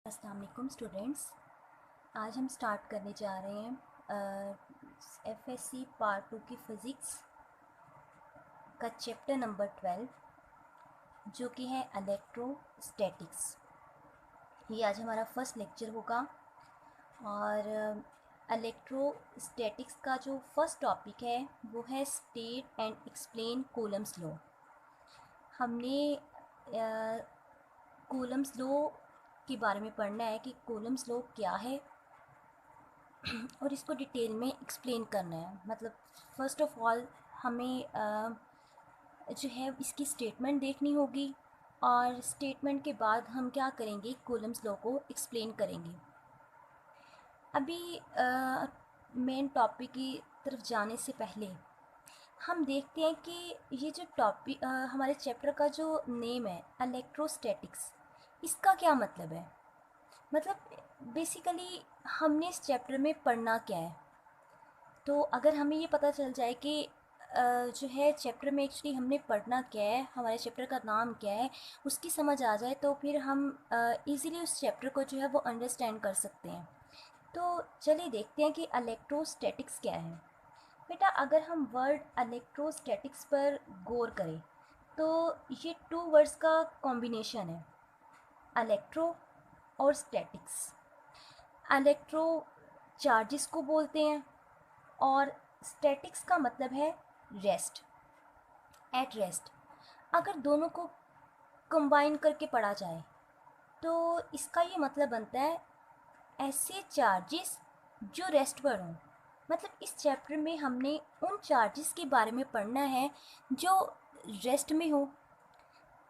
अस्सलाम वालेकुम स्टूडेंट्स। आज हम स्टार्ट करने जा रहे हैं एफएससी पार्ट 2 की फ़िज़िक्स का चैप्टर नंबर 12 जो कि है इलेक्ट्रोस्टैटिक्स। ये आज हमारा फर्स्ट लेक्चर होगा और इलेक्ट्रोस्टैटिक्स का जो फर्स्ट टॉपिक है वो है state and explain Coulomb's law. हमने कूलम्स लॉ के बारे में पढ़ना है कि कूलम्स लॉ क्या है और इसको डिटेल में एक्सप्लेन करना है। मतलब फ़र्स्ट ऑफ ऑल हमें जो है इसकी स्टेटमेंट देखनी होगी और स्टेटमेंट के बाद हम क्या करेंगे, कूलम्स लॉ को एक्सप्लेन करेंगे। अभी मेन टॉपिक की तरफ जाने से पहले हम देखते हैं कि ये जो टॉपिक हमारे चैप्टर का जो नेम है इलेक्ट्रोस्टैटिक्स, इसका क्या मतलब है। मतलब बेसिकली हमने इस चैप्टर में पढ़ना क्या है। तो अगर हमें ये पता चल जाए कि जो है चैप्टर में एक्चुअली हमने पढ़ना क्या है, हमारे चैप्टर का नाम क्या है, उसकी समझ आ जाए तो फिर हम इजीली उस चैप्टर को जो है वो अंडरस्टैंड कर सकते हैं। तो चलिए देखते हैं कि इलेक्ट्रोस्टैटिक्स क्या है। बेटा अगर हम वर्ड इलेक्ट्रोस्टैटिक्स पर गौर करें तो ये टू वर्ड्स का कॉम्बिनेशन है, इलेक्ट्रो और स्टैटिक्स। इलेक्ट्रो चार्जेस को बोलते हैं और स्टैटिक्स का मतलब है रेस्ट, एट रेस्ट। अगर दोनों को कंबाइन करके पढ़ा जाए तो इसका ये मतलब बनता है ऐसे चार्जेस जो रेस्ट पर हों। मतलब इस चैप्टर में हमने उन चार्जेस के बारे में पढ़ना है जो रेस्ट में हो।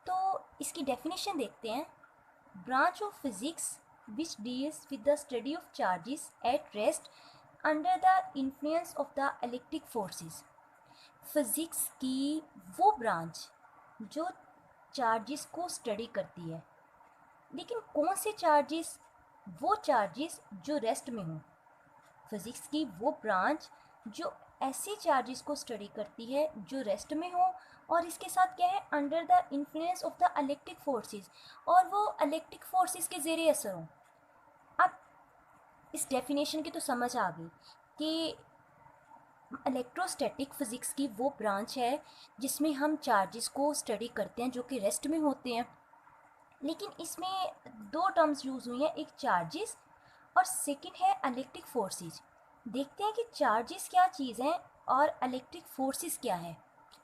तो इसकी डेफिनेशन देखते हैं। Branch of physics which deals with the study of charges at rest under the influence of the electric forces. Physics की वो ब्रांच जो चार्जेस को स्टडी करती है, लेकिन कौन से चार्जेस, वो चार्जेस जो रेस्ट में हों। फिज़िक्स की वो ब्रांच जो ऐसे चार्जेस को स्टडी करती है जो रेस्ट में हो और इसके साथ क्या है, under the influence of the electric forces, और वो इलेक्ट्रिक फोर्सेस के ज़ेरे असर हो। अब इस डेफिनेशन की तो समझ आ गई कि इलेक्ट्रोस्टैटिक फिज़िक्स की वो ब्रांच है जिसमें हम चार्जेस को स्टडी करते हैं जो कि रेस्ट में होते हैं। लेकिन इसमें दो टर्म्स यूज़ हुई हैं, एक चार्जेस और सेकंड है इलेक्ट्रिक फोर्सेस। देखते हैं कि चार्जेस क्या चीज़ हैं और इलेक्ट्रिक फोर्सेस क्या है।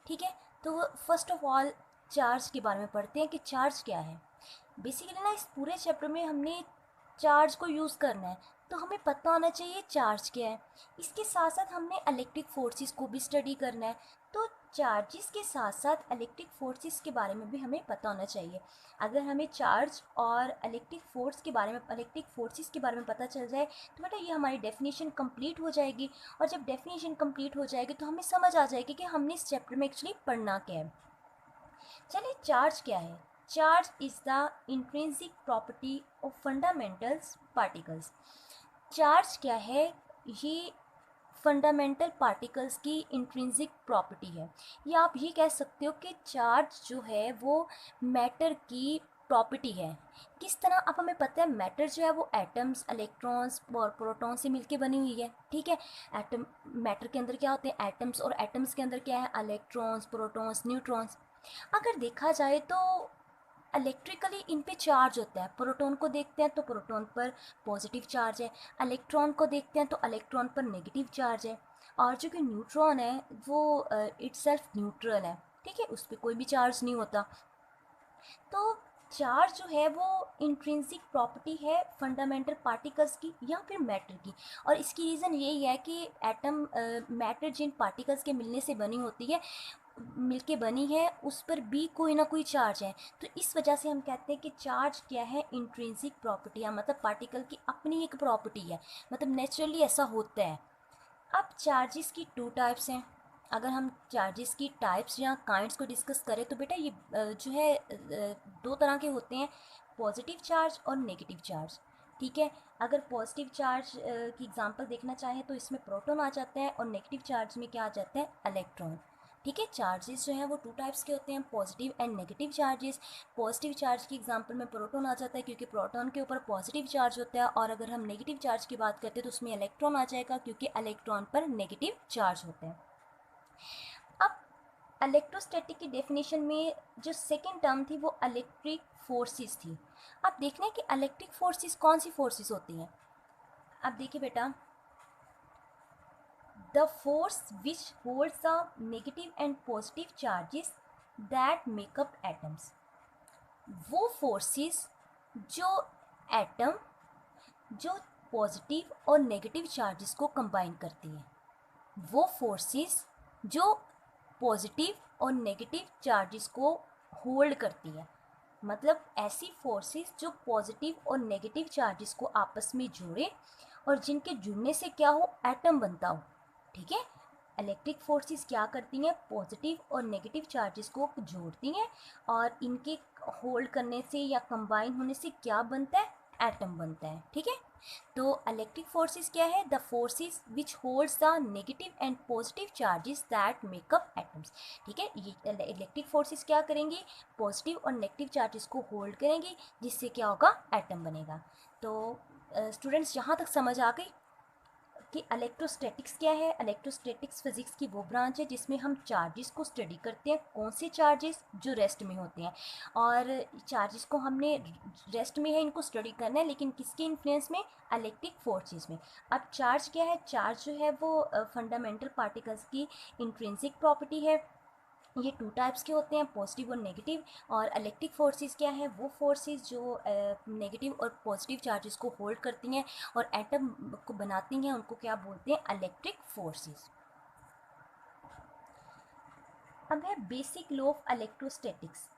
ठीक है, तो फर्स्ट ऑफ ऑल चार्ज के बारे में पढ़ते हैं कि चार्ज क्या है। बेसिकली ना इस पूरे चैप्टर में हमने चार्ज को यूज़ करना है, तो हमें पता होना चाहिए चार्ज क्या है। इसके साथ साथ हमने इलेक्ट्रिक फोर्सेस को भी स्टडी करना है, तो चार्जेस के साथ साथ इलेक्ट्रिक फोर्सेस के बारे में भी हमें पता होना चाहिए। अगर हमें चार्ज और इलेक्ट्रिक फोर्सेस के बारे में पता चल जाए तो बेटा ये हमारी डेफिनेशन कंप्लीट हो जाएगी। और जब डेफिनेशन कंप्लीट हो जाएगी तो हमें समझ आ जाएगी कि हमने इस चैप्टर में एक्चुअली पढ़ना क्या है। चलिए चार्ज क्या है। Charge is the intrinsic property of fundamentals particles. Charge क्या है, ये फंडामेंटल पार्टिकल्स की इंट्रिंसिक प्रॉपर्टी है। या आप ये कह सकते हो कि चार्ज जो है वो मैटर की प्रॉपर्टी है। किस तरह, अब हमें पता है मैटर जो है वो एटम्स, इलेक्ट्रॉन्स और प्रोटॉन से मिलके बनी हुई है। ठीक है, एटम, मैटर के अंदर क्या होते हैं, एटम्स, और एटम्स के अंदर क्या है, इलेक्ट्रॉन्स, प्रोटॉन्स, न्यूट्रॉन्स। अगर देखा जाए तो इलेक्ट्रिकली इन पे चार्ज होता है। प्रोटॉन को देखते हैं तो प्रोटॉन पर पॉजिटिव चार्ज है, इलेक्ट्रॉन को देखते हैं तो इलेक्ट्रॉन पर नेगेटिव चार्ज है, और जो कि न्यूट्रॉन है वो इटसेल्फ न्यूट्रल है। ठीक है, उस पर कोई भी चार्ज नहीं होता। तो चार्ज जो है वो इंट्रिंसिक प्रॉपर्टी है फंडामेंटल पार्टिकल्स की या फिर मैटर की। और इसकी रीज़न यही है कि एटम, मैटर जिन पार्टिकल्स के मिलने से बनी होती है, मिलके बनी है, उस पर भी कोई ना कोई चार्ज है। तो इस वजह से हम कहते हैं कि चार्ज क्या है, इंट्रिंसिक प्रॉपर्टी है, मतलब पार्टिकल की अपनी एक प्रॉपर्टी है, मतलब नेचुरली ऐसा होता है। अब चार्जेस की टू टाइप्स हैं। अगर हम चार्जेस की टाइप्स या काइंड्स को डिस्कस करें तो बेटा ये जो है दो तरह के होते हैं, पॉजिटिव चार्ज और नेगेटिव चार्ज। ठीक है, अगर पॉजिटिव चार्ज की एग्जांपल देखना चाहें तो इसमें प्रोटॉन आ जाता है और नेगेटिव चार्ज में क्या आ जाता है, इलेक्ट्रॉन। ठीक है। चार्जेस जो हैं वो टू टाइप्स के होते हैं, positive and negative charges. Positive charge की एग्जांपल में प्रोटॉन आ जाता है क्योंकि प्रोटॉन के ऊपर पॉजिटिव चार्ज होता है, और अगर हम नेगेटिव चार्ज की बात करते हैं तो उसमें इलेक्ट्रॉन आ जाएगा क्योंकि इलेक्ट्रॉन पर नेगेटिव चार्ज होता है। अब इलेक्ट्रोस्टैटिक की डेफिनेशन में जो सेकेंड टर्म थी वो इलेक्ट्रिक फोर्सेस थी। अब देखना है कि इलेक्ट्रिक फोर्सेस कौन सी फोर्सेस होती हैं। अब देखिए बेटा, the force which holds the negative and positive charges that make up atoms। वो फोर्सेस जो एटम जो पॉजिटिव और नेगेटिव चार्जेस को कंबाइन करती है, वो फोर्सेस जो पॉजिटिव और नेगेटिव चार्जेस को होल्ड करती है। मतलब ऐसी फोर्सेस जो पॉजिटिव और नेगेटिव चार्जेस को आपस में जोड़े और जिनके जुड़ने से क्या हो, एटम बनता हो। ठीक है। इलेक्ट्रिक फोर्सेस क्या करती हैं, पॉजिटिव और नेगेटिव चार्जेस को जोड़ती हैं और इनके होल्ड करने से या कंबाइन होने से क्या बनता है, एटम बनता है। ठीक है। तो इलेक्ट्रिक फोर्सेस क्या है, the forces which holds the negative and positive charges that make up atoms. ठीक है। ये इलेक्ट्रिक फोर्सेस क्या करेंगी, पॉजिटिव और नेगेटिव चार्जेस को होल्ड करेंगी जिससे क्या होगा, एटम बनेगा। तो स्टूडेंट्स यहाँ तक समझ आ गई कि इलेक्ट्रोस्टैटिक्स क्या है। इलेक्ट्रोस्टैटिक्स फिजिक्स की वो ब्रांच है जिसमें हम चार्जेस को स्टडी करते हैं, कौन से चार्जेस जो रेस्ट में होते हैं, और चार्जेस को हमने रेस्ट में है इनको स्टडी करना है, लेकिन किसके इन्फ्लुएंस में, इलेक्ट्रिक फोर्सेस में। अब चार्ज क्या है, चार्ज जो है वो फंडामेंटल पार्टिकल्स की इंट्रिंसिक प्रॉपर्टी है। ये टू टाइप्स के होते हैं, पॉजिटिव और नेगेटिव। और इलेक्ट्रिक फोर्सेस क्या है, वो फोर्सेस जो नेगेटिव और पॉजिटिव चार्जेस को होल्ड करती हैं और एटम को बनाती हैं, उनको क्या बोलते हैं, इलेक्ट्रिक फोर्सेस। अब है basic law of electrostatics.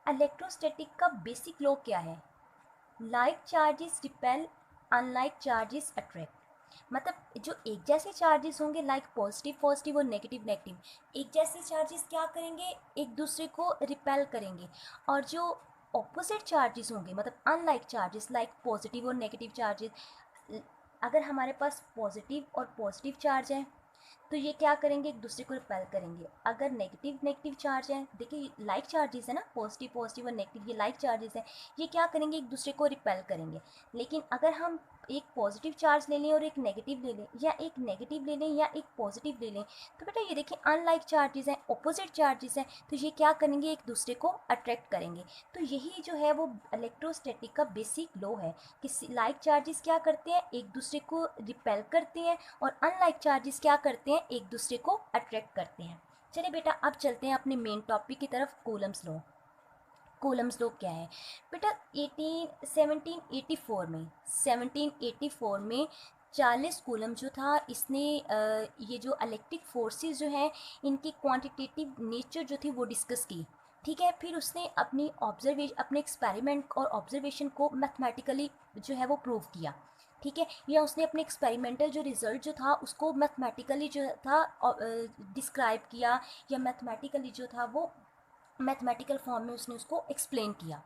Electrostatic का बेसिक लॉ क्या है, like charges repel, unlike charges attract. मतलब जो एक जैसे चार्जेस होंगे, लाइक पॉजिटिव पॉजिटिव और नेगेटिव नेगेटिव, एक जैसे चार्जेस क्या करेंगे, एक दूसरे को रिपेल करेंगे। और जो ऑपोजिट चार्जेस होंगे, मतलब अनलाइक चार्जेस लाइक पॉजिटिव और नेगेटिव चार्जेस, अगर हमारे पास पॉजिटिव और पॉजिटिव चार्ज है तो ये क्या करेंगे, एक दूसरे को रिपेल करेंगे। अगर नेगेटिव नेगेटिव चार्ज है, देखिए लाइक चार्जेस है ना, पॉजिटिव पॉजिटिव और नेगेटिव ये लाइक चार्जेस हैं, ये क्या करेंगे, एक दूसरे को रिपेल करेंगे। लेकिन अगर हम एक पॉजिटिव चार्ज ले लें और एक नेगेटिव ले लें, या एक नेगेटिव ले लें या एक पॉजिटिव ले लें, तो बेटा ये देखिए अनलाइक चार्जेस हैं, ऑपोजिट चार्जेस हैं, तो ये क्या करेंगे, एक दूसरे को अट्रैक्ट करेंगे। तो यही जो है वो इलेक्ट्रोस्टैटिक का बेसिक लॉ है कि लाइक चार्जेस क्या करते हैं, एक दूसरे को रिपेल करते हैं, और अनलाइक चार्जेस क्या करते हैं, एक दूसरे को अट्रैक्ट करते हैं। चलिए बेटा अब चलते हैं अपने मेन टॉपिक की तरफ, कूलम्स लॉ। कूलम्स लॉ क्या है बेटा, 1784 में 40 कूलम जो था, इसने ये जो इलेक्ट्रिक फोर्सेस जो हैं इनकी क्वांटिटेटिव नेचर जो थी वो डिस्कस की। ठीक है। फिर उसने अपनी अपने एक्सपेरिमेंट और ऑब्जर्वेशन को मैथमेटिकली जो है वो प्रूव किया। ठीक है। या उसने अपने एक्सपेरिमेंटल जो रिजल्ट जो था उसको मैथमेटिकली जो था डिस्क्राइब किया, या मैथमेटिकली जो था वो मैथमेटिकल फॉर्म में उसने उसको एक्सप्लेन किया।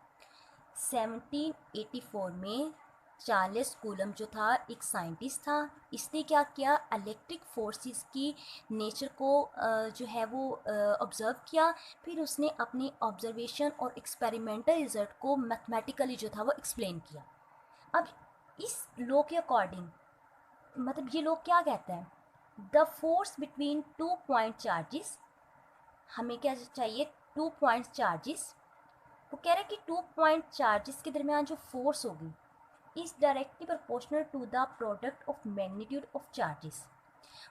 1784 में चार्ल्स कूलम जो था एक साइंटिस्ट था, इसने क्या किया, इलेक्ट्रिक फोर्सेस की नेचर को जो है वो ऑब्ज़र्व किया। फिर उसने अपनी ऑब्जर्वेशन और एक्सपेरिमेंटल रिजल्ट को मैथमेटिकली जो था वो एक्सप्लेन किया। अब इस लॉ के अकॉर्डिंग, मतलब ये लॉ क्या कहता है, the force between 2 point charges, हमें क्या चाहिए, 2 पॉइंट चार्जेस, वो कह रहे हैं कि 2 पॉइंट चार्जेस के दरमियान जो फोर्स होगी is directly proportional to the product of magnitude of charges.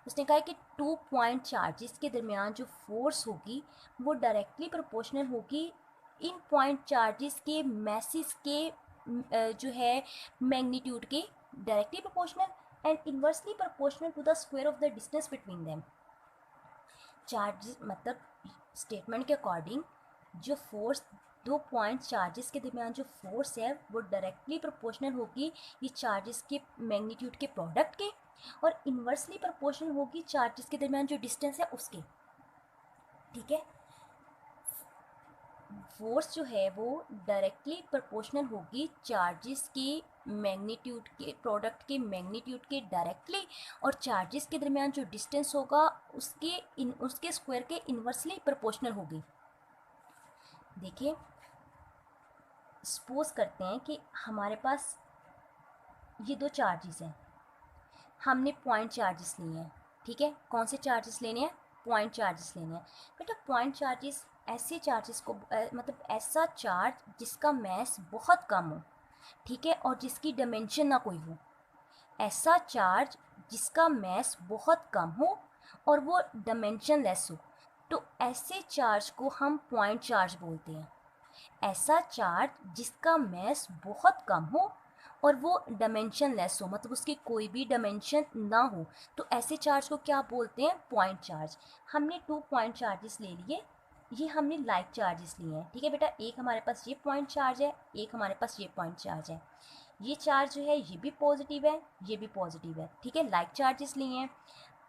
उसने कहा है कि 2 पॉइंट चार्जेस के दरमियान जो फोर्स होगी वो डायरेक्टली प्रोपोर्शनल होगी इन पॉइंट चार्जेस के मैसेस के जो है मैग्नीट्यूड के, directly proportional and inversely proportional to the square of the distance between them. Charges मतलब स्टेटमेंट के अकॉर्डिंग जो फोर्स 2 पॉइंट चार्जेस के दरमियान जो फोर्स है वो डायरेक्टली प्रोपोर्शनल होगी ये चार्जेस के मैग्नीट्यूड के प्रोडक्ट के, और इन्वर्सली प्रोपोर्शनल होगी चार्जेस के दरमियान जो डिस्टेंस है उसके। ठीक है। फोर्स जो है वो डायरेक्टली प्रोपोर्शनल होगी चार्जेस की मैग्नीट्यूड के प्रोडक्ट के मैग्नीट्यूड के डायरेक्टली और चार्जेस के दरमियान जो डिस्टेंस होगा उसके स्क्वायर के इन्वर्सली प्रोपोर्शनल होगी। देखिए, सपोज करते हैं कि हमारे पास ये दो चार्जेस हैं, हमने पॉइंट चार्जेस लिए हैं। ठीक है, कौन से चार्जेस लेने हैं? पॉइंट चार्जेस लेने हैं। बेटा पॉइंट चार्जेस ऐसे चार्जेस को मतलब ऐसा चार्ज जिसका मैस बहुत कम हो, ठीक है, और जिसकी डायमेंशन ना कोई हो। ऐसा चार्ज जिसका मैस बहुत कम हो और वो डायमेंशन लेस हो, तो ऐसे चार्ज को हम पॉइंट चार्ज बोलते हैं। ऐसा चार्ज जिसका मैस बहुत कम हो और वो डायमेंशन लेस हो, मतलब उसकी कोई भी डायमेंशन ना हो, तो ऐसे चार्ज को क्या बोलते हैं? Point charge. हमने 2 पॉइंट चार्जेस ले लिए, ये हमने लाइक चार्जेस लिए हैं। ठीक है बेटा, एक हमारे पास ये पॉइंट चार्ज है, एक हमारे पास ये पॉइंट चार्ज है। ये चार्ज जो है ये भी पॉजिटिव है, ये भी पॉजिटिव है। ठीक है, लाइक चार्जेस लिए हैं।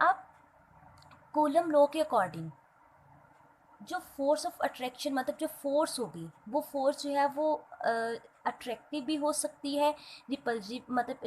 अब कूलम लॉ के अकॉर्डिंग जो फोर्स ऑफ अट्रैक्शन, मतलब जो फोर्स होगी, वो फोर्स जो है वो अट्रैक्टिव भी हो सकती है, रिपल्सिव मतलब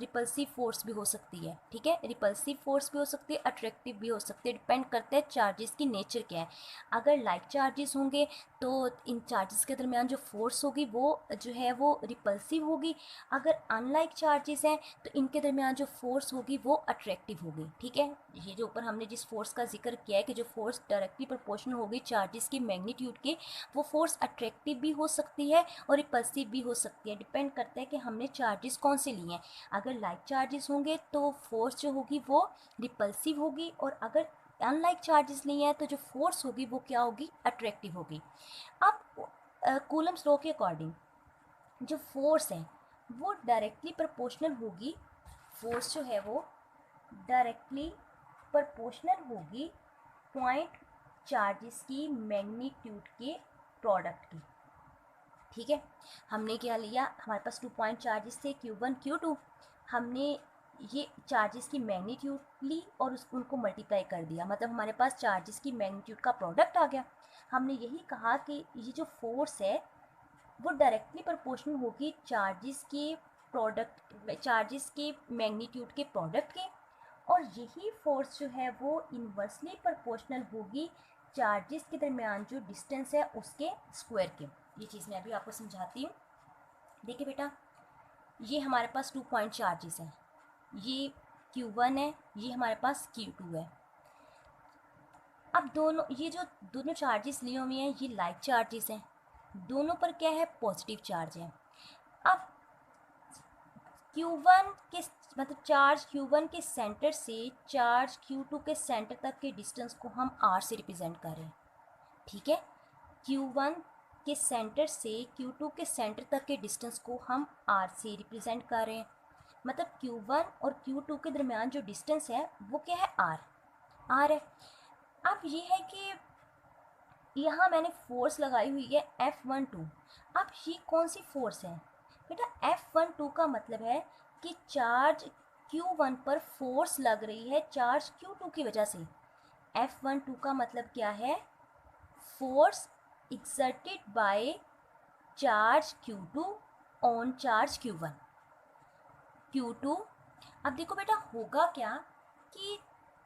रिपल्सिव फोर्स भी हो सकती है। ठीक है, रिपल्सिव फोर्स भी हो सकती है, अट्रैक्टिव भी हो सकती है, डिपेंड करता है चार्जेस की नेचर क्या है। अगर लाइक चार्जेस होंगे तो इन चार्जेस के दरमियान जो फोर्स होगी वो जो है वो रिपल्सिव होगी। अगर अनलाइक चार्जेस हैं तो इनके दरमियान जो फोर्स होगी वो अट्रैक्टिव होगी। ठीक है, ये जो ऊपर हमने जिस फोर्स का जिक्र किया है कि जो फोर्स डायरेक्टली प्रोपोर्शनल होगी चार्जेस की मैग्नीट्यूड के, वो फोर्स अट्रैक्टिव भी हो सकती है और रिपल्सिव भी हो सकती है। डिपेंड करता है कि हमने चार्जेस कौन से लिए हैं। अगर लाइक चार्जेस होंगे तो फोर्स जो होगी वो रिपल्सिव होगी, और अगर अनलाइक चार्जेस लिए हैं तो जो फोर्स होगी वो क्या होगी? अट्रैक्टिव होगी। अब कूलम्स लॉ के अकॉर्डिंग जो फोर्स है वो डायरेक्टली प्रोपोर्शनल होगी, फोर्स जो है वो डायरेक्टली प्रोपोर्शनल होगी पॉइंट चार्जेस की मैग्नीट्यूड के प्रोडक्ट की। ठीक है, हमने क्या लिया? हमारे पास 2 पॉइंट चार्जेस थे, Q1 Q2। हमने ये चार्जेस की मैग्नीट्यूड ली और उनको मल्टीप्लाई कर दिया, मतलब हमारे पास चार्जेस की मैग्नीट्यूड का प्रोडक्ट आ गया। हमने यही कहा कि ये जो फोर्स है वो डायरेक्टली प्रोपोर्शनल होगी चार्जेस के प्रोडक्ट, चार्जेस के मैग्नीट्यूड के प्रोडक्ट के, और यही फोर्स जो है वो इन्वर्सली प्रोपोर्शनल होगी चार्जेस के दरमियान जो डिस्टेंस है उसके स्क्वायर के। ये चीज़ मैं अभी आपको समझाती हूँ। देखिए बेटा, ये हमारे पास 2 पॉइंट चार्जेस हैं, ये Q1 है, ये हमारे पास Q2 है। अब दोनों ये जो दोनों चार्जेस लिए हुए हैं ये लाइक चार्जेस हैं, दोनों पर क्या है? पॉजिटिव चार्ज है। अब Q1 के मतलब चार्ज Q1 के सेंटर से चार्ज Q2 के सेंटर तक के डिस्टेंस को हम R से रिप्रेजेंट कर रहे हैं। ठीक है, Q1 के सेंटर से Q2 के सेंटर तक के डिस्टेंस को हम R से रिप्रेजेंट कर रहे हैं, मतलब Q1 और Q2 के दरमियान जो डिस्टेंस है वो क्या है? R है। अब ये है कि यहाँ मैंने फोर्स लगाई हुई है F12। अब ये कौन सी फोर्स है बेटा? F12 का मतलब है कि चार्ज Q1 पर फोर्स लग रही है चार्ज Q2 की वजह से। F12 का मतलब क्या है? Force exerted by charge Q2 on charge Q1। Q2, अब देखो बेटा होगा क्या कि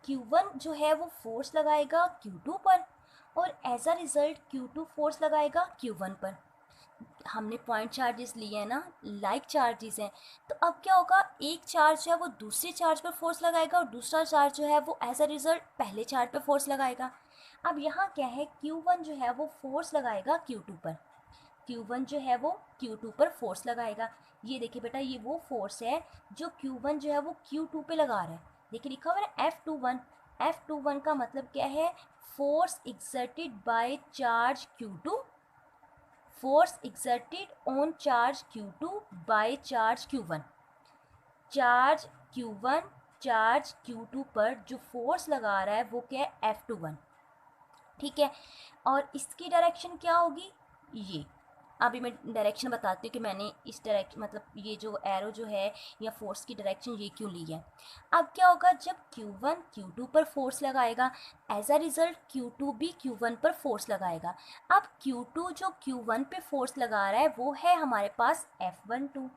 Q1 जो है वो फोर्स लगाएगा Q2 पर, और as a result Q2 force लगाएगा Q1 पर। हमने पॉइंट चार्जेस लिए हैं ना, लाइक चार्जेस हैं, तो अब क्या होगा? एक चार्ज जो है वो दूसरे चार्ज पर फोर्स लगाएगा और दूसरा चार्ज जो है वो एज अ रिज़ल्ट पहले चार्ज पर फोर्स लगाएगा। अब यहाँ क्या है? Q1 जो है वो फोर्स लगाएगा Q2 पर, Q1 जो है वो Q2 पर फोर्स लगाएगा। ये देखिए बेटा, ये वो फोर्स है जो Q1 जो है वो Q2 पे लगा रहा है। देखिए लिखा हुआ है F21। F21 का मतलब क्या है? Force exerted by charge Q2, force exerted on charge Q2 bye charge Q1। Charge Q1 charge Q2 पर जो फोर्स लगा रहा है वो क्या है? F21। ठीक है, और इसकी डायरेक्शन क्या होगी? ये अभी मैं डायरेक्शन बताती हूँ कि मैंने इस डायरेक्शन मतलब ये जो एरो जो है या फोर्स की डायरेक्शन ये क्यों ली है। अब क्या होगा? जब Q1 Q2 पर फोर्स लगाएगा, एज अ रिज़ल्ट Q2 भी Q1 पर फोर्स लगाएगा। अब Q2 जो Q1 पे फोर्स लगा रहा है वो है हमारे पास F12।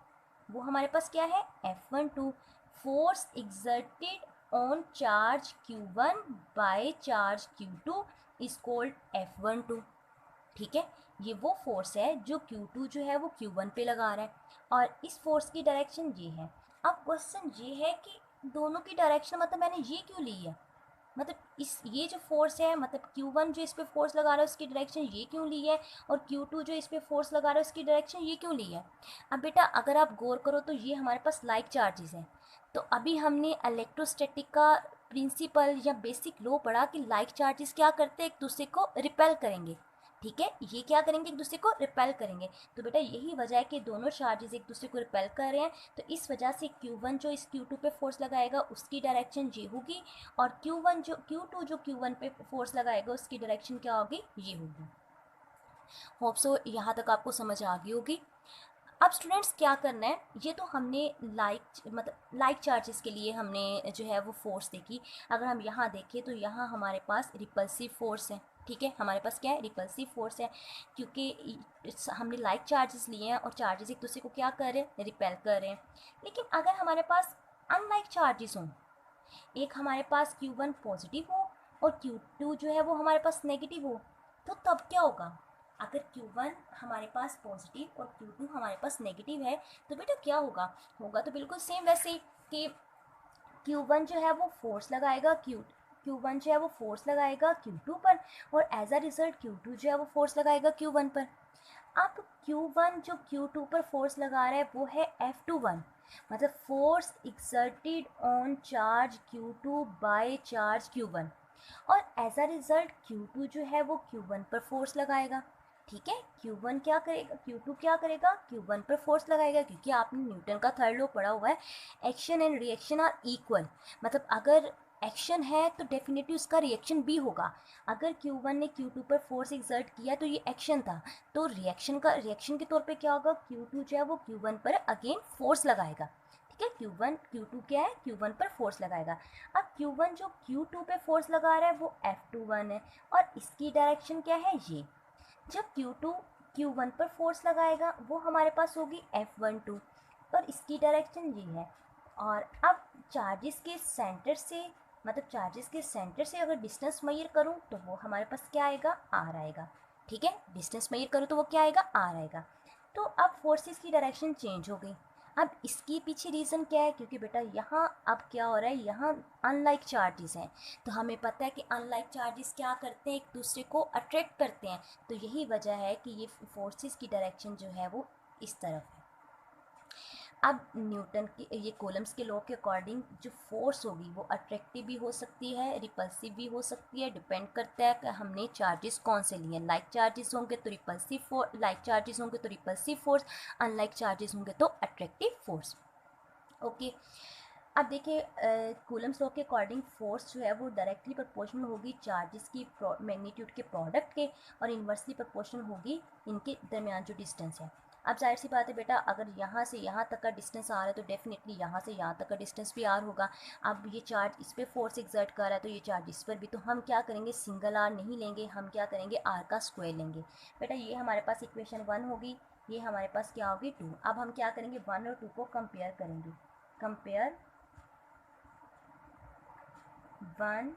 वो हमारे पास क्या है, F12, force exerted on charge Q1 by charge Q2 is called F12। ठीक है, ये वो फोर्स है जो Q2 जो है वो Q1 पे लगा रहा है, और इस फोर्स की डायरेक्शन ये है। अब क्वेश्चन ये है कि दोनों की डायरेक्शन मतलब मैंने ये क्यों ली है, मतलब इस ये जो फोर्स है, मतलब Q1 जो इस पे फोर्स लगा रहा है उसकी डायरेक्शन ये क्यों ली है, और Q2 जो इस पे फोर्स लगा रहा है उसकी डायरेक्शन ये क्यों ली है। अब बेटा अगर आप गौर करो तो ये हमारे पास लाइक चार्जेस हैं। तो अभी हमने इलेक्ट्रोस्टैटिक का प्रिंसिपल या बेसिक लॉ पढ़ा कि लाइक चार्जेस क्या करते हैं, एक दूसरे को रिपेल करेंगे। ठीक है, ये क्या करेंगे, एक दूसरे को रिपेल करेंगे। तो बेटा यही वजह है कि दोनों चार्जेस एक दूसरे को रिपेल कर रहे हैं, तो इस वजह से Q1 जो इस Q2 पे फोर्स लगाएगा उसकी डायरेक्शन ये होगी, और Q2 जो Q1 पे फोर्स लगाएगा उसकी डायरेक्शन क्या होगी, ये होगी। होप सो यहाँ तक आपको समझ आ गई होगी। अब स्टूडेंट्स क्या करना है, ये तो हमने लाइक चार्जेस के लिए हमने जो है वो फोर्स देखी। अगर हम यहाँ देखें तो यहाँ हमारे पास रिपल्सिव फोर्स है। ठीक है, हमारे पास क्या है, रिपल्सिव फोर्स है, क्योंकि हमने लाइक चार्जेस लिए हैं और चार्जेस एक दूसरे को क्या कर रहे हैं, रिपेल कर रहे हैं। लेकिन अगर हमारे पास अनलाइक चार्जेस हों, एक हमारे पास Q1 पॉजिटिव हो और Q2 जो है वो हमारे पास नेगेटिव हो, तो तब क्या होगा। अगर Q1 हमारे पास पॉजिटिव और Q2 हमारे पास नेगेटिव है, तो बेटा क्या होगा, होगा तो बिल्कुल सेम वैसे ही कि Q1 जो है वो फोर्स लगाएगा Q1 जो है वो फोर्स लगाएगा Q2 पर, और एज अ रिजल्ट Q2 जो है वो फोर्स लगाएगा Q1 पर। अब Q1 जो Q2 पर फोर्स लगा रहा है वो है F21, मतलब force exerted on charge Q2 bye charge Q1, और एज अ रिजल्ट Q2 जो है वो Q1 पर फोर्स लगाएगा। ठीक है, Q1 क्या करेगा, Q2 क्या करेगा, Q1 पर फोर्स लगाएगा, क्योंकि आपने न्यूटन का थर्ड लॉ पढ़ा हुआ है, action and reaction are equal. मतलब अगर एक्शन है तो डेफिनेटली उसका रिएक्शन भी होगा। अगर Q1 ने Q2 पर फोर्स एक्सर्ट किया तो ये एक्शन था, तो रिएक्शन के तौर पे क्या होगा, Q2 जो है वो Q1 पर अगेन फोर्स लगाएगा। ठीक है, Q2 क्या है, Q1 पर फोर्स लगाएगा। अब Q1 जो Q2 पे फोर्स लगा रहा है वो F21 है, और इसकी डायरेक्शन क्या है, ये। जब Q2 Q1 पर फोर्स लगाएगा वो हमारे पास होगी F12, और इसकी डायरेक्शन ये है। और अब चार्जेस के सेंटर से, मतलब चार्जेस के सेंटर से अगर डिस्टेंस मेजर करूँ तो वो हमारे पास क्या आएगा, R आएगा। ठीक है, डिस्टेंस मेजर करूँ तो वो क्या आएगा, R आएगा। तो अब फोर्सेस की डायरेक्शन चेंज हो गई। अब इसके पीछे रीज़न क्या है, क्योंकि बेटा यहाँ अब क्या हो रहा है, यहाँ अनलाइक चार्जेस हैं, तो हमें पता है कि अनलाइक चार्जेस क्या करते हैं, एक दूसरे को अट्रैक्ट करते हैं। तो यही वजह है कि ये फोर्सेस की डायरेक्शन जो है वो इस तरफ है। अब न्यूटन की ये कूलम्स के लॉ के अकॉर्डिंग जो फोर्स होगी वो अट्रैक्टिव भी हो सकती है, रिपल्सिव भी हो सकती है, डिपेंड करता है कि हमने चार्जेस कौन से लिए हैं। लाइक चार्जेस होंगे तो रिपल्सिव फोर्स, लाइक चार्जेस होंगे तो रिपल्सिव फोर्स, अनलाइक चार्जेस होंगे तो अट्रैक्टिव फोर्स। ओके, अब देखिए कूलम्स लॉ के अकॉर्डिंग फोर्स जो है वो डायरेक्टली प्रोपोर्शनल होगी चार्जेस की मैग्नीट्यूड के प्रोडक्ट के, और इन्वर्सली प्रोपोर्शनल होगी इनके दरमियान जो डिस्टेंस है। अब जाहिर सी बात है बेटा, अगर यहाँ से यहाँ तक का डिस्टेंस आ रहा है तो डेफिनेटली यहाँ से यहाँ तक का डिस्टेंस भी आर होगा। अब ये चार्ज इस पर फोर्स एक्सर्ट कर रहा है तो ये चार्ज इस पर भी, तो हम क्या करेंगे, सिंगल आर नहीं लेंगे, हम क्या करेंगे, आर का स्क्वायर लेंगे। बेटा ये हमारे पास इक्वेशन 1 होगी, ये हमारे पास क्या होगी 2। अब हम क्या करेंगे, 1 और 2 को कंपेयर करेंगे, कंपेयर 1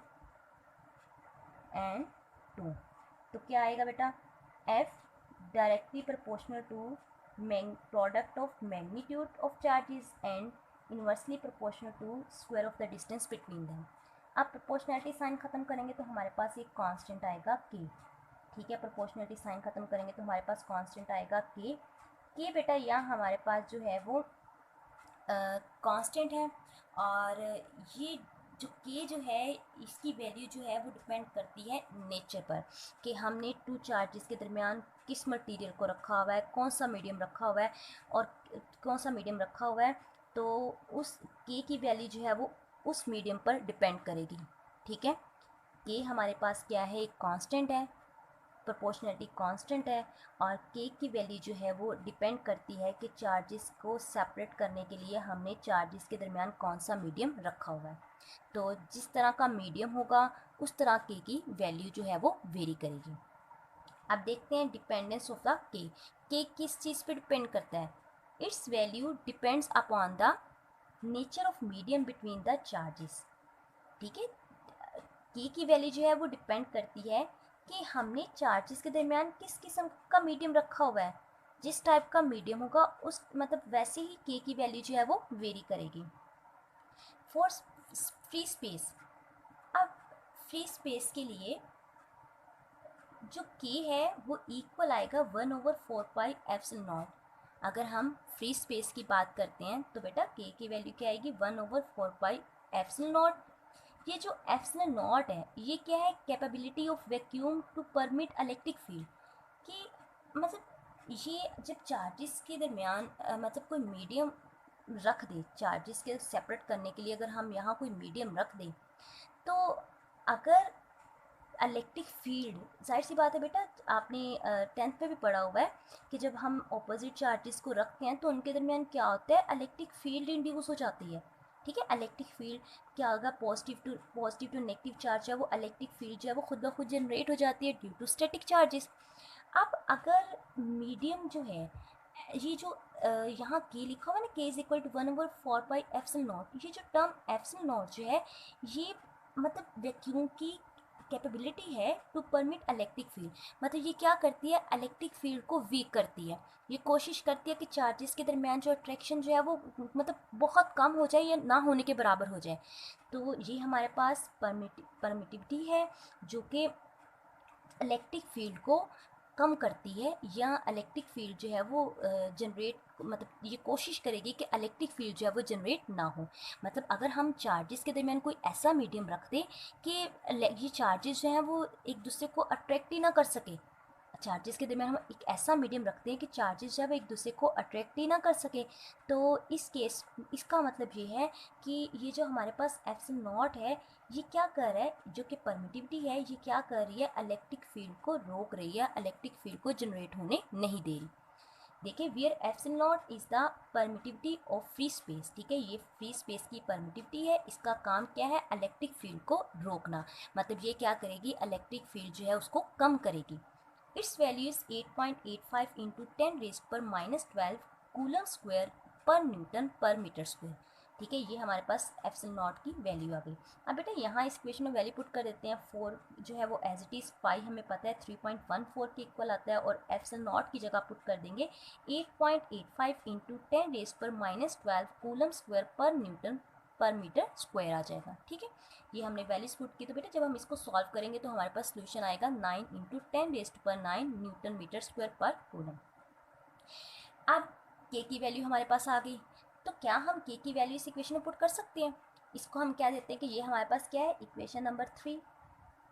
एंड 2। तो क्या आएगा बेटा, F directly proportional to product of magnitude of charges and inversely proportional to square of the distance between them. अब प्रोपोर्शनलिटी साइन खत्म करेंगे तो हमारे पास एक कांस्टेंट आएगा K। ठीक है, प्रोपोर्शनलिटी साइन खत्म करेंगे तो हमारे पास कांस्टेंट आएगा K बेटा यहाँ हमारे पास जो है वो कांस्टेंट है, और ये जो K जो है इसकी वैल्यू जो है वो डिपेंड करती है नेचर पर, कि हमने टू चार्जेस के दरमियान किस मटेरियल को रखा हुआ है, कौन सा मीडियम रखा हुआ है, और कौन सा मीडियम रखा हुआ है, तो उस K की वैल्यू जो है वो उस मीडियम पर डिपेंड करेगी। ठीक है, K हमारे पास क्या है, एक कांस्टेंट है, प्रोपोर्शनलिटी कांस्टेंट है, और K की वैल्यू जो है वो डिपेंड करती है कि चार्जेस को सेपरेट करने के लिए हमने चार्जेस के दरमियान कौन सा मीडियम रखा हुआ है। तो जिस तरह का मीडियम होगा उस तरह K की वैल्यू जो है वो वेरी करेगी। अब देखते हैं डिपेंडेंस ऑफ द K किस चीज़ पे डिपेंड करता है, it's value depends upon the nature of medium between the charges. ठीक है, के की वैल्यू जो है वो डिपेंड करती है कि हमने चार्जेस के दरमियान किस किस्म का मीडियम रखा हुआ है। जिस टाइप का मीडियम होगा उस मतलब वैसे ही के की वैल्यू जो है वो वेरी करेगी। फॉर फ्री स्पेस, अब फ्री स्पेस के लिए जो के है वो इक्वल आएगा 1/4πε0। अगर हम फ्री स्पेस की बात करते हैं तो बेटा के की वैल्यू क्या आएगी 1/4πε0। ये जो एप्सिलॉन नॉट है ये क्या है, capability of vacuum to permit electric field. कि मतलब ये जब चार्जेस के दरमियान मतलब कोई मीडियम रख दे, चार्जेस के सेपरेट करने के लिए अगर हम यहाँ कोई मीडियम रख दें तो अगर इलेक्ट्रिक फील्ड, जाहिर सी बात है बेटा आपने 10th में भी पढ़ा हुआ है कि जब हम ऑपोजिट चार्जेस को रखते हैं तो उनके दरमियान क्या होता है, इलेक्ट्रिक फील्ड इंड्यूस हो जाती है। ठीक है, इलेक्ट्रिक फील्ड क्या होगा, पॉजिटिव टू नेगेटिव चार्ज है वो इलेक्ट्रिक फील्ड जो है वो खुद ब खुद जनरेट हो जाती है ड्यू टू स्टैटिक चार्जेस। अब अगर मीडियम जो है ये जो यहाँ के लिखा हुआ है ना, के इज इक्वल टू 1/4πε0, ये जो टर्म एप्सिलॉन जो है ये मतलब वैक्यूम की कैपेबिलिटी है टू परमिट इलेक्ट्रिक फील्ड। मतलब ये क्या करती है, इलेक्ट्रिक फील्ड को वीक करती है। ये कोशिश करती है कि चार्जेस के दरमियान जो अट्रैक्शन जो है वो मतलब बहुत कम हो जाए या ना होने के बराबर हो जाए। तो ये हमारे पास परमिटिविटी है जो कि इलेक्ट्रिक फील्ड को कम करती है, या इलेक्ट्रिक फील्ड जो है वो जनरेट मतलब ये कोशिश करेगी कि इलेक्ट्रिक फील्ड जो है वो जनरेट ना हो। मतलब अगर हम चार्जेस के दरमियान कोई ऐसा मीडियम रख दें कि ये चार्जेस जो हैं वो एक दूसरे को अट्रैक्ट ही ना कर सके, चार्जेस के दरमियान हम एक ऐसा मीडियम रखते हैं कि चार्जेस जो है वो एक दूसरे को अट्रैक्ट ही ना कर सके, तो इस केस इसका मतलब ये है कि ये जो हमारे पास एप्सिलॉन है ये क्या कर रहा है, जो कि परमिटिविटी है ये क्या कर रही है, इलेक्ट्रिक फील्ड को रोक रही है, इलेक्ट्रिक फील्ड को जनरेट होने नहीं दे रही। देखिए wear epsilon is the permittivity of free space. ठीक है, ये फ्री स्पेस की परमिटिविटी है, इसका काम क्या है, इलेक्ट्रिक फील्ड को रोकना। मतलब ये क्या करेगी, इलेक्ट्रिक फील्ड जो है उसको कम करेगी। It's value is 8.85 into 10⁻⁻12 coulomb square पर न्यूटन पर मीटर स्क्वायर। ठीक है, ये हमारे पास एप्सिलॉन की वैल्यू आ गई। अब बेटा यहाँ इस इक्वेशन में वैल्यू पुट कर देते हैं। 4 जो है वो एज इट इज़ पाई हमें पता है 3.14 के इक्वल आता है, और एप्सिलॉन की जगह पुट कर देंगे 8.85 इंटू 10⁻12 कूलम स्क्वायर पर न्यूटन पर मीटर स्क्वायर आ जाएगा। ठीक है, ये हमने वैल्यूज पुट की। तो बेटा जब हम इसको सॉल्व करेंगे तो हमारे पास सोल्यूशन आएगा 9 इंटू 10⁻9 न्यूटन मीटर स्क्वायर पर कूलम। अब के की वैल्यू हमारे पास आ गई, तो क्या हम के की वैल्यू इस इक्वेशन में पुट कर सकते हैं। इसको हम क्या देते हैं कि ये हमारे पास क्या है, इक्वेशन नंबर 3।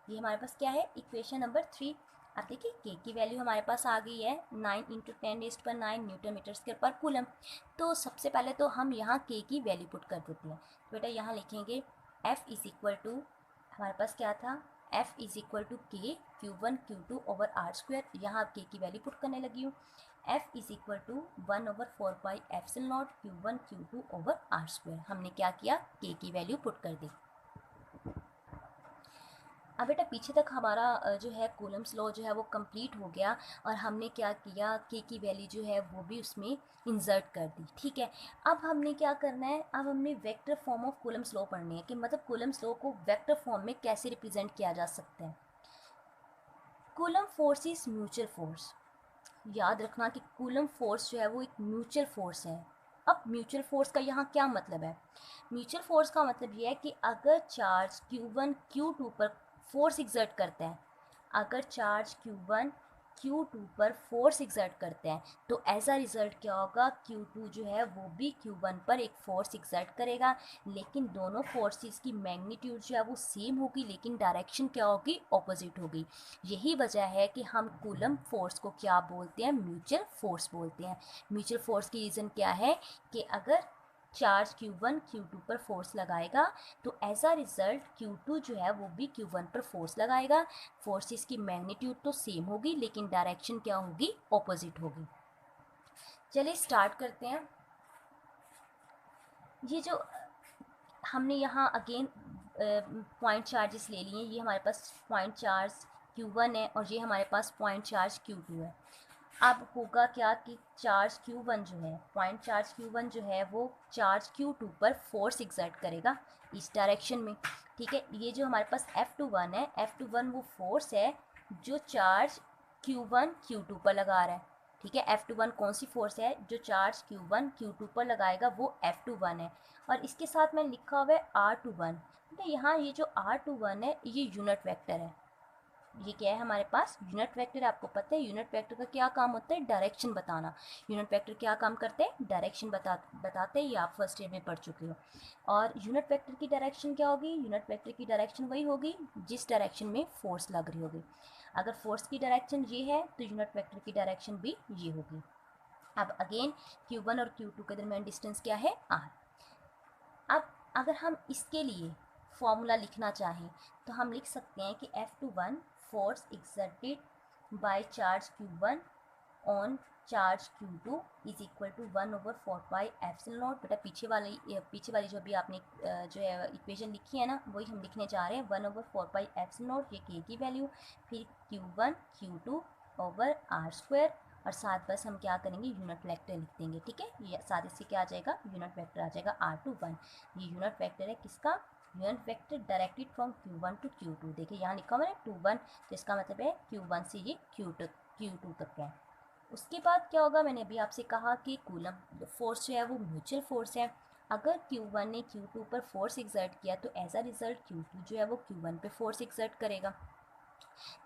ये हमारे पास क्या है, इक्वेशन नंबर 3। अब देखिए के की वैल्यू हमारे पास आ गई है 9 इंटू 10⁻9 न्यूटन मीटर स्क्वायर पर कूलम। तो सबसे पहले तो हम यहाँ के की वैल्यू पुट कर देते हैं। तो बेटा यहाँ लिखेंगे F इज इक्वल टू, हमारे पास क्या था, F इज इक्वल टू के Q1 Q2 over R square. यहाँ आप के की वैल्यू पुट करने लगी हूँ। F is equal to 1/4πε0 Q1 Q2 over R square. हमने क्या किया, के की वैल्यू पुट कर दी। अब बेटा पीछे तक हमारा जो है कूलम्स लॉ जो है वो कंप्लीट हो गया, और हमने क्या किया, के की वैल्यू जो है वो भी उसमें इंसर्ट कर दी। ठीक है, अब हमने क्या करना है, अब हमने vector form of Coulomb's law पढ़नी है कि मतलब कूलम्स लॉ को वेक्टर फॉर्म में कैसे रिप्रेजेंट किया जा सकता है। Coulomb force is mutual force. याद रखना कि कूलम फोर्स जो है वो एक म्यूचुअल फोर्स है। अब म्यूचुअल फोर्स का यहाँ क्या मतलब है, म्यूचुअल फोर्स का मतलब ये है कि अगर चार्ज Q1 Q2 पर फोर्स एग्जर्ट करता है, अगर चार्ज Q1 Q2 पर फोर्स एग्जर्ट करते हैं तो एज अ रिज़ल्ट क्या होगा, Q2 जो है वो भी Q1 पर एक फोर्स एग्जर्ट करेगा, लेकिन दोनों फोर्सेस की मैग्नीट्यूड जो है वो सेम होगी, लेकिन डायरेक्शन क्या होगी, ऑपोजिट होगी। यही वजह है कि हम कूलम फोर्स को क्या बोलते हैं, म्यूचुअल फोर्स बोलते हैं। म्यूचुअल फोर्स की रीज़न क्या है कि अगर चार्ज Q1 Q2 पर फोर्स लगाएगा तो एज अ रिज़ल्ट Q2 जो है वो भी Q1 पर फोर्स लगाएगा। फोर्सेस की मैग्नीट्यूड तो सेम होगी लेकिन डायरेक्शन क्या होगी, ऑपोजिट होगी। चलिए स्टार्ट करते हैं। ये जो हमने यहाँ अगेन पॉइंट चार्जेस ले लिए, ये हमारे पास पॉइंट चार्ज Q1 है और ये हमारे पास पॉइंट चार्ज Q2 है। अब होगा क्या कि चार्ज Q1 जो है, पॉइंट चार्ज Q1 जो है वो चार्ज Q2 पर फोर्स एक्सर्ट करेगा इस डायरेक्शन में, ठीक है। ये जो हमारे पास F21 है, F21 वो फोर्स है जो चार्ज Q1 Q2 पर लगा रहा है, ठीक है। F21 कौन सी फोर्स है जो चार्ज Q1 Q2 पर लगाएगा, वो F21 है। और इसके साथ में लिखा हुआ है R21। तो यहाँ ये जो R21 है ये यूनिट वेक्टर है। ये क्या है हमारे पास, यूनिट वेक्टर। आपको पता है यूनिट वेक्टर का क्या काम होता है, डायरेक्शन बताना। यूनिट वेक्टर क्या काम करते हैं, डायरेक्शन बताते हैं। ये आप फर्स्ट ईयर में पढ़ चुके हो। और यूनिट वेक्टर की डायरेक्शन क्या होगी, यूनिट वेक्टर की डायरेक्शन वही होगी जिस डायरेक्शन में फोर्स लग रही होगी। अगर फोर्स की डायरेक्शन ये है तो यूनिट वेक्टर की डायरेक्शन भी ये होगी। अब अगेन Q1 और Q2 के दरमियान डिस्टेंस क्या है, R। अब अगर हम इसके लिए फॉर्मूला लिखना चाहें तो हम लिख सकते हैं कि F21 force exerted by charge Q1 on charge Q2 is equal to 1/4 pi epsilon naught. बेटा पीछे वाली जो भी आपने जो है इक्वेशन लिखी है ना, वही हम लिखने जा रहे हैं। 1/4 पाई एप्सिलॉन नॉट, ये K की वैल्यू, फिर Q1 Q2 ओवर R², और साथ बस हम क्या करेंगे, यूनिट वेक्टर लिख देंगे, ठीक है। ये साथ इससे क्या आ जाएगा, यूनिट वेक्टर आ जाएगा R21। ये यूनिट वेक्टर है किसका, unit vector directed from Q1 to Q2। देखिए यहाँ लिखा हुआ है 21, तो इसका मतलब है Q1 से ये Q2 तक है। उसके बाद क्या होगा, मैंने अभी आपसे कहा कि कूलम फोर्स जो है वो म्यूचुअल फोर्स है। अगर Q1 ने Q2 पर फोर्स एक्सर्ट किया तो एज अ रिजल्ट Q2 जो है वो Q1 पे फोर्स एक्सर्ट करेगा।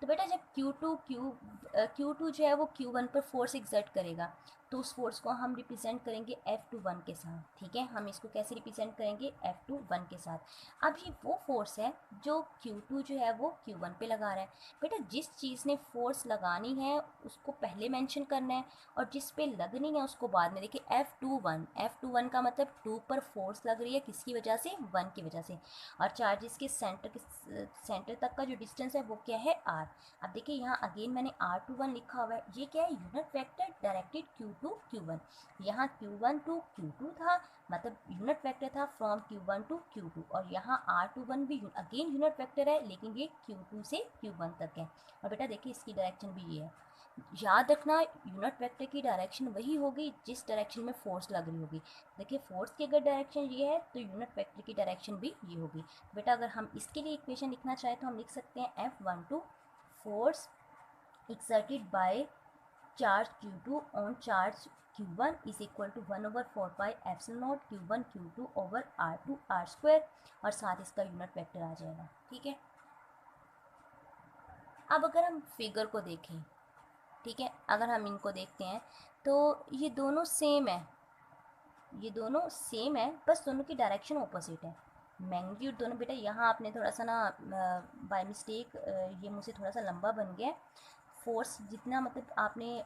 तो बेटा जब Q2 जो है वो Q1 पर फोर्स एक्सर्ट करेगा तो उस फोर्स को हम रिप्रेजेंट करेंगे F21 के साथ, ठीक है। हम इसको कैसे रिप्रेजेंट करेंगे, F21 के साथ। अब ये वो फोर्स है जो Q2 जो है वो Q1 पे लगा रहा है। बेटा जिस चीज़ ने फोर्स लगानी है उसको पहले मेंशन करना है और जिस पे लगनी है उसको बाद में। देखिए F21 का मतलब 2 पर फोर्स लग रही है, किसकी वजह से, 1 की वजह से। और चार्जेस के सेंटर तक का जो डिस्टेंस है वो क्या है, R। अब देखिए यहाँ अगेन मैंने R21 लिखा हुआ है। ये क्या है, unit vector directed Q2 Q1। यहाँ Q1 टू Q2 था, मतलब यूनिट वेक्टर था फ्रॉम Q1 टू Q2। और यहाँ R21 भी अगेन यूनिट वेक्टर है, लेकिन ये Q2 से Q1 तक है। और बेटा देखिए इसकी डायरेक्शन भी ये है। याद रखना यूनिट वेक्टर की डायरेक्शन वही होगी जिस डायरेक्शन में फोर्स लग रही होगी। देखिए फोर्स की अगर डायरेक्शन ये है तो यूनिट वेक्टर की डायरेक्शन भी ये होगी। बेटा अगर हम इसके लिए इक्वेशन लिखना चाहें तो हम लिख सकते हैं F12 force exerted by charge Q2 on charge Q1 is equal to 1/4 pi epsilon naught Q1 Q2 over R2 R², और साथ इसका यूनिट वेक्टर आ जाएगा, ठीक है। अब अगर हम फिगर को देखें, ठीक है, अगर हम इनको देखते हैं तो ये दोनों सेम है, ये दोनों सेम है, बस दोनों की डायरेक्शन ऑपोजिट है। मैग्नीट्यूड दोनों, बेटा यहाँ आपने थोड़ा सा ना बाय मिस्टेक ये मुझसे थोड़ा सा लंबा बन गया। फोर्स जितना मतलब आपने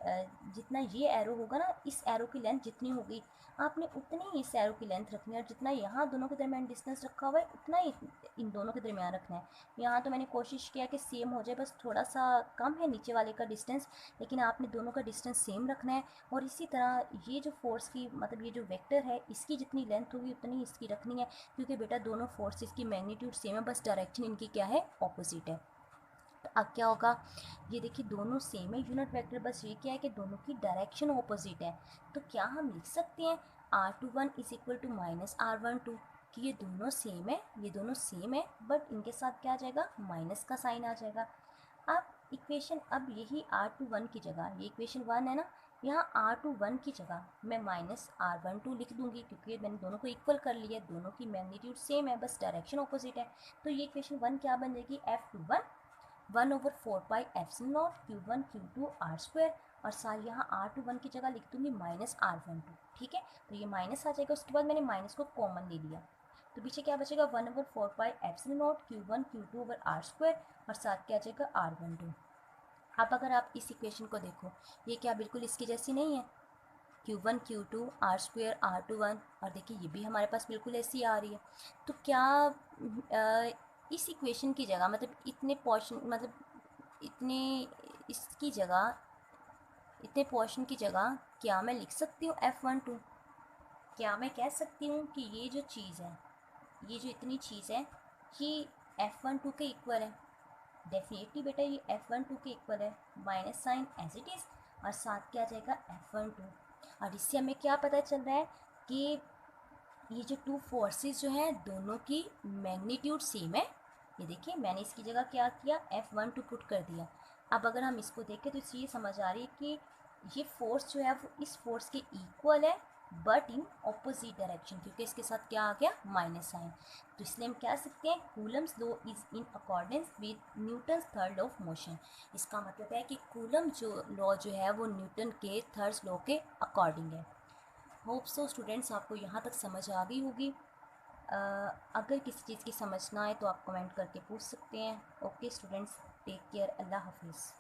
जितना ये एरो होगा ना, इस एरो की लेंथ जितनी होगी आपने उतनी ही इस एरो की लेंथ रखनी है, और जितना यहाँ दोनों के दरमियान डिस्टेंस रखा हुआ है उतना ही इन दोनों के दरमियान रखना है। यहाँ तो मैंने कोशिश किया कि सेम हो जाए, बस थोड़ा सा कम है नीचे वाले का डिस्टेंस, लेकिन आपने दोनों का डिस्टेंस सेम रखना है। और इसी तरह ये जो फोर्स की मतलब ये जो वेक्टर है इसकी जितनी लेंथ होगी उतनी इसकी रखनी है, क्योंकि बेटा दोनों फोर्सेस की मैग्नीट्यूड सेम है, बस डायरेक्शन इनकी क्या है, ऑपोजिट है। तो अब क्या होगा, ये देखिए दोनों सेम है यूनिट वेक्टर, बस ये क्या है कि दोनों की डायरेक्शन ऑपोजिट है। तो क्या हम लिख सकते हैं R21 is equal to minus R12, कि ये दोनों सेम है, ये दोनों सेम है, बट इनके साथ क्या आ जाएगा, माइनस का साइन आ जाएगा। अब इक्वेशन, अब यही R21 की जगह, ये इक्वेशन 1 है ना, यहाँ R21 की जगह मैं माइनस R12 लिख दूंगी, क्योंकि मैंने दोनों को इक्वल कर लिया, दोनों की मैग्नीट्यूड सेम है, बस डायरेक्शन ऑपोजिट है। तो ये इक्वेशन 1 क्या बन जाएगी, F21 1/4 pi epsilon not Q1 Q2 R², और साथ यहाँ R21 की जगह लिख दूंगी माइनस R12, ठीक है। तो ये माइनस आ जाएगा, उसके बाद मैंने माइनस को कॉमन ले लिया, तो पीछे क्या बचेगा, 1/4 pi epsilon not Q1 Q2 over R², और साथ क्या आ जाएगा R12। अब अगर आप इस इक्वेशन को देखो, ये क्या बिल्कुल इसकी जैसी नहीं है, Q1 Q2 R² R21, और देखिए ये भी हमारे पास बिल्कुल ऐसी आ रही है। तो क्या इस इक्वेशन की जगह, मतलब इतने पोर्शन, मतलब इतने इसकी जगह, इतने पोर्शन की जगह क्या मैं लिख सकती हूँ F12? क्या मैं कह सकती हूँ कि ये जो चीज़ है, ये जो इतनी चीज़ है, ये F12 के इक्वल है? डेफिनेटली बेटा ये F12 के इक्वल है, minus sign as it is, और साथ क्या आ जाएगा F12। और इससे हमें क्या पता चल रहा है कि ये जो टू फोर्सेस जो हैं दोनों की मैग्नीट्यूड सेम है। ये देखिए मैंने इसकी जगह क्या किया, F12 पुट कर दिया। अब अगर हम इसको देखें तो इससे ये समझ आ रही है कि ये फोर्स जो है वो इस फोर्स के इक्वल है बट इन ऑपोजिट डायरेक्शन, क्योंकि इसके साथ क्या आ गया, माइनस साइन। तो इसलिए हम कह सकते हैं Coulomb's law is in accordance with Newton's third law of motion. इसका मतलब है कि कूलम जो लॉ जो है वो न्यूटन के थर्ड लॉ के अकॉर्डिंग है। होप सो स्टूडेंट्स आपको यहाँ तक समझ आ गई होगी। अगर किसी चीज़ की समझ ना आए तो आप कमेंट करके पूछ सकते हैं। ओके स्टूडेंट्स, टेक केयर, अल्लाह हाफिज़।